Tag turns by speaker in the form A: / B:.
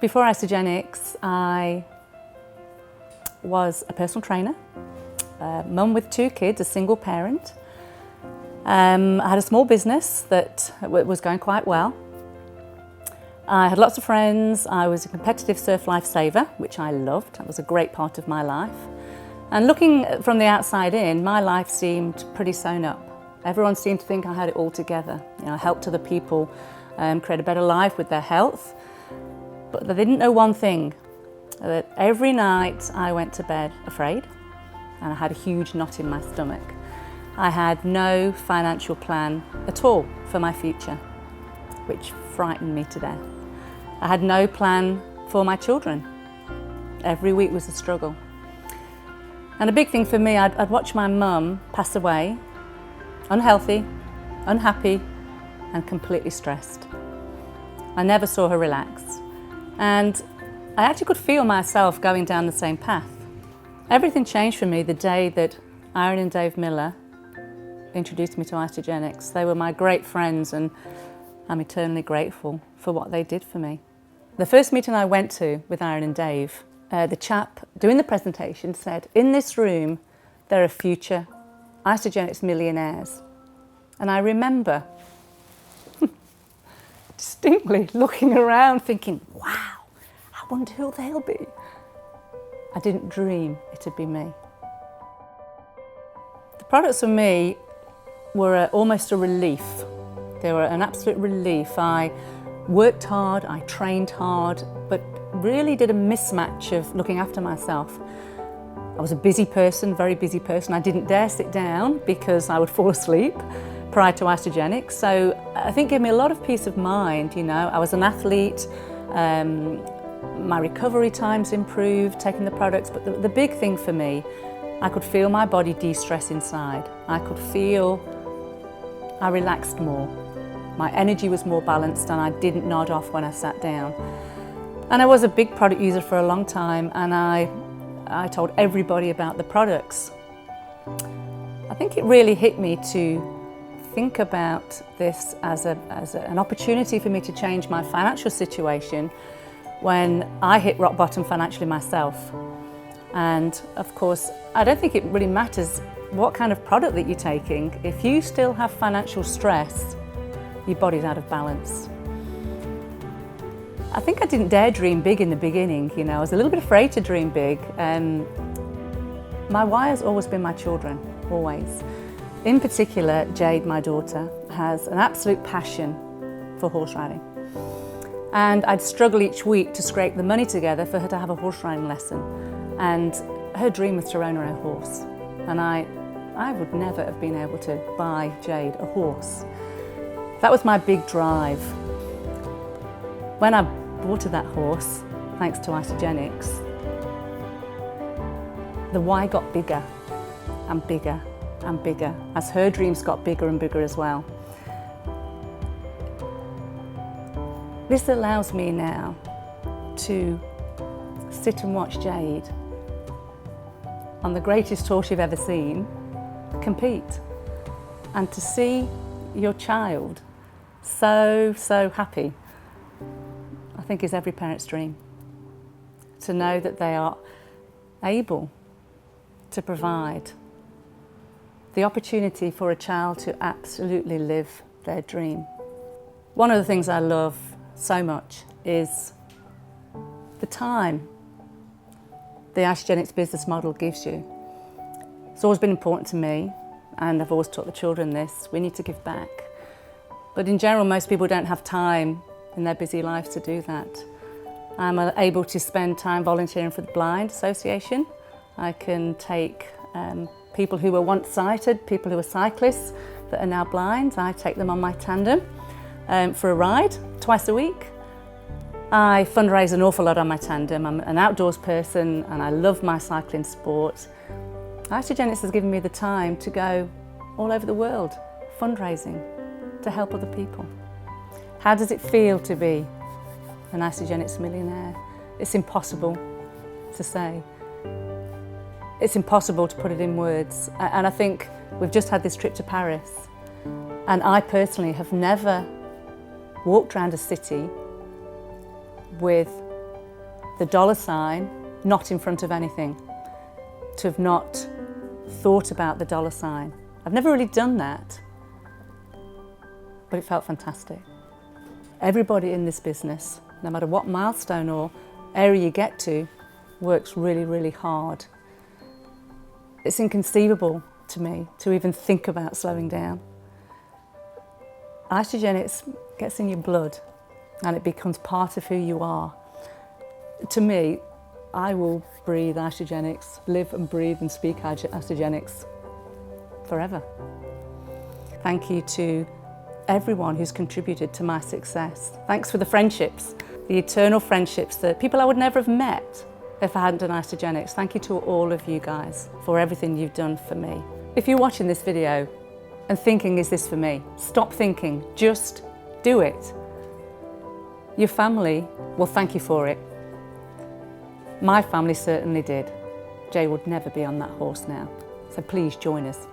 A: Before Isagenix, I was a personal trainer, mum with 2 kids, a single parent. I had a small business that was going quite well. I had lots of friends. I was a competitive surf lifesaver, which I loved. That was a great part of my life. And looking from the outside in, my life seemed pretty sewn up. Everyone seemed to think I had it all together. You know, I helped other people create a better life with their health. But they didn't know one thing, that every night I went to bed afraid, and I had a huge knot in my stomach. I had no financial plan at all for my future, which frightened me to death. I had no plan for my children. Every week was a struggle. And a big thing for me, I'd watch my mum pass away, unhealthy, unhappy, and completely stressed. I never saw her relax. And I actually could feel myself going down the same path. Everything changed for me the day that Aaron and Dave Miller introduced me to Isagenix. They were my great friends, and I'm eternally grateful for what they did for me. The first meeting I went to with Aaron and Dave, the chap doing the presentation said, "In this room, there are future Isagenix millionaires." And I remember distinctly looking around thinking, wow, I wonder who they'll be. I didn't dream it'd be me. The products for me were almost a relief. They were an absolute relief. I worked hard, I trained hard, but really did a mismatch of looking after myself. I was a busy person, very busy person. I didn't dare sit down because I would fall asleep prior to Isagenix. So I think it gave me a lot of peace of mind. You know, I was an athlete, my recovery times improved, taking the products, but the big thing for me, I could feel my body de-stress inside. I could feel I relaxed more. My energy was more balanced and I didn't nod off when I sat down. And I was a big product user for a long time, and I told everybody about the products. I think it really hit me to think about this as an opportunity for me to change my financial situation when I hit rock bottom financially myself. And of course, I don't think it really matters what kind of product that you're taking. If you still have financial stress, your body's out of balance. I think I didn't dare dream big in the beginning. You know, I was a little bit afraid to dream big. My why has always been my children, always. In particular, Jade, my daughter, has an absolute passion for horse riding. And I'd struggle each week to scrape the money together for her to have a horse riding lesson. And her dream was to own her own horse. And I would never have been able to buy Jade a horse. That was my big drive. When I bought her that horse, thanks to Isagenix, the why got bigger and bigger and bigger as her dreams got bigger and bigger as well. This allows me now to sit and watch Jade, on the greatest horse you've ever seen, compete, and to see your child so happy, I think is every parent's dream. To know that they are able to provide the opportunity for a child to absolutely live their dream. One of the things I love so much is the time the Isagenix business model gives you. It's always been important to me, and I've always taught the children this: we need to give back. But in general, most people don't have time in their busy lives to do that. I'm able to spend time volunteering for the Blind Association. I can take people who were once sighted, people who are cyclists that are now blind. I take them on my tandem for a ride twice a week. I fundraise an awful lot on my tandem. I'm an outdoors person and I love my cycling sport. Isagenix has given me the time to go all over the world fundraising to help other people. How does it feel to be an Isagenix millionaire? It's impossible to say. It's impossible to put it in words. And I think we've just had this trip to Paris, and I personally have never walked around a city with the dollar sign not in front of anything, to have not thought about the dollar sign. I've never really done that, but it felt fantastic. Everybody in this business, no matter what milestone or area you get to, works really, really hard. It's inconceivable to me to even think about slowing down. Isagenix gets in your blood and it becomes part of who you are. To me, I will breathe Isagenix, live and breathe and speak Isagenix forever. Thank you to everyone who's contributed to my success. Thanks for the friendships, the eternal friendships, that people I would never have met if I hadn't done Isagenix. Thank you to all of you guys for everything you've done for me. If you're watching this video and thinking, is this for me? Stop thinking, just do it. Your family will thank you for it. My family certainly did. Jay would never be on that horse now, so please join us.